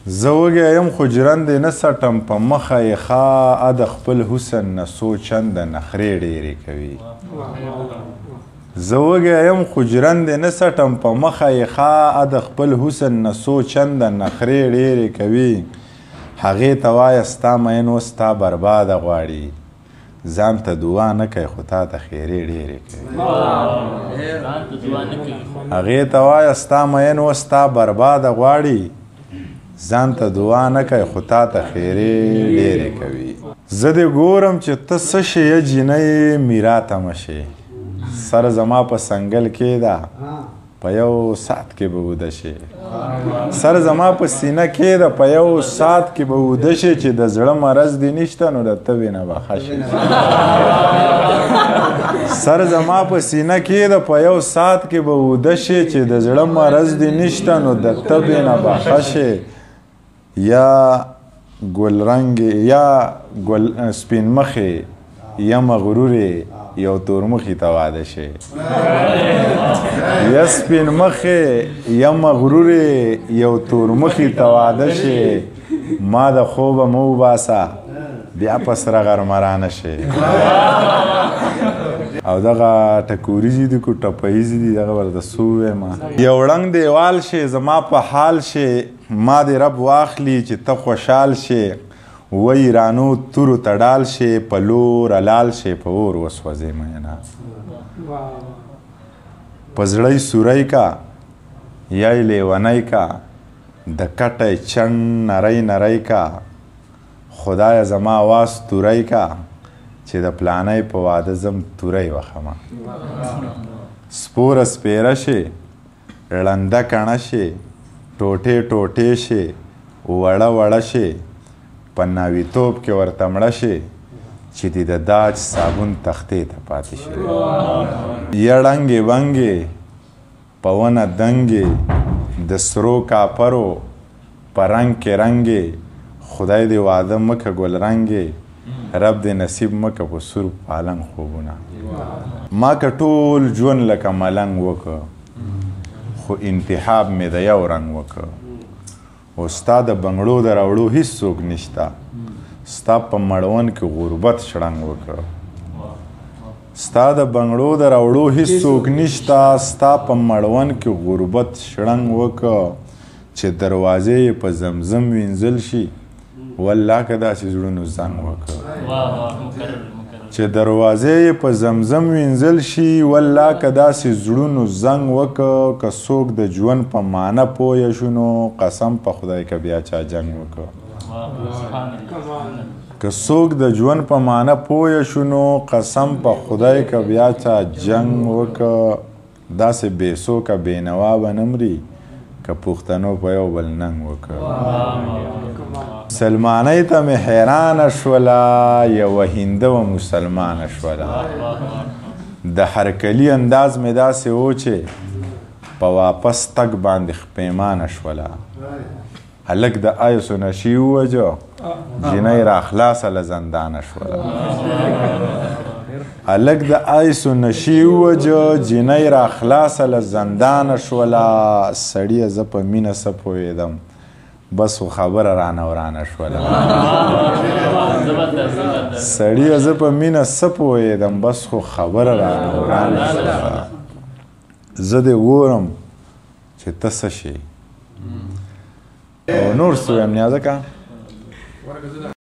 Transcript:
زه وږی یم خو جرندې نه څټم په مخه یې ښه د خپل حسن نه څو چنده نخرې ډېرې کوي زه وږی یم خو جرندې نه څټم په مخه یې ښه د خپل حسن نه څو چنده نخرې ډېرې کوي هغې ته وایه ستا مین اوس ستا برباده غواړي ځان ته دعا نه کوي خو تا ته خیرې ډېرې کوي هغې ته وایه ستا مین اوس ستا برباده غواړي ځان ته دعا نه کوي خو تا ته خیرې ډېرې کوي زه دې ګورم چې ته څه شې جینۍ میرا ته مه شې سر زما په سنګل کې ده په یو ساعت کې به وده شي سر زما په سینه کې ده په یو ساعت کې به وده شي چې د زړه مرض دې نشته نو د تبې نه به ښه شي سر زما په سینه کې ده په یو ساعت کې به وده شي چې د زړه مرض دې نشته نو د تبې نه به ښه شي یا ګل رنګ یا ګل سپین مخې یا مغرورې یو تورمخي ته واده شي یا سپین مخې یا مغرورې یو تورمخي ته واده شي ما د خوبه مه وباسه بیا په سره غرمرانه شي او دغه ټکوریزې دي کو ټپیزې دي دغه ورته څه ووایم یو ړنګ دیوال شي زما په حال شي ما دې رب واخلي چې ته خوشحال شي وی رانو تورو تډال شي په لور لال شي په اور وسوځې مینا په زړی سوری کا یا لیونی کا د کټی چڼ نری نری کا خدای زما واس توری کا چې د پلانۍ په واده زم توری وخمه سپوره سپیره شي ړنده کڼه شي ټوټې ټوټې شي وړه وړه شي په ناویتوب کې ورته مړه شي چې د داج صابون تختې ته پاتې شي یا ړنګې ونګې په ونه دنګې د سرو کاپرو په رنګ کې رنګې خدای دې واده مکه ګل رنګې رب دې نصیب مکه په سور پالنګ خوبونه ما که ټول ژوند لکه ملنګ وکړه خو انتخاب مې د یو رنګ وکړه او ستا د بنګړو د راوړو هیڅ څوک نشته ستا په مړون کې غربت شړنګ وکړه ستا د بنګړو د راوړو هیڅ څوک نشته ستا په مړون کې غربت شړنګ وکړه چې دروازې یې په زمزم وینځل شي والله که داسې زړونو زنګ وکړه چې دروازې یې په زمزم وینځل شي والله که داسې زړونو زنګ وکړه که څوک د ژوند په معنه پوه شو نو قسم په خدای که بیا چا جنګ وکړه که څوک د ژوند په معنه پوه شو نو قسم په خدای که بیا چا جنګ وکړه داسې بېسوکه بېنوا به نه مري که پښتنو په یو بل ننګ وکړه مسلمانۍ ته مې حیرانه شوله یوه هنده و مسلمانه شوله د هرکلي انداز مې داسې و چې په واپس تګ باندې پښیمانه شوله هلک د آیسو نشي ووجه جینۍ راخلاصه له زندانه شوله هلک د آیسو نشي ووجه جینۍ راخلاصه له زندانه شوله سړیه زه په مینه څه پوهېدم بس خو خبره رانه ورانه شوله سړیه زه په مینه څه پوهېدم بس خو خبره رانه ورانه شوله زه دې ګورم چې ته څه شې او نور څه ویم نیازه که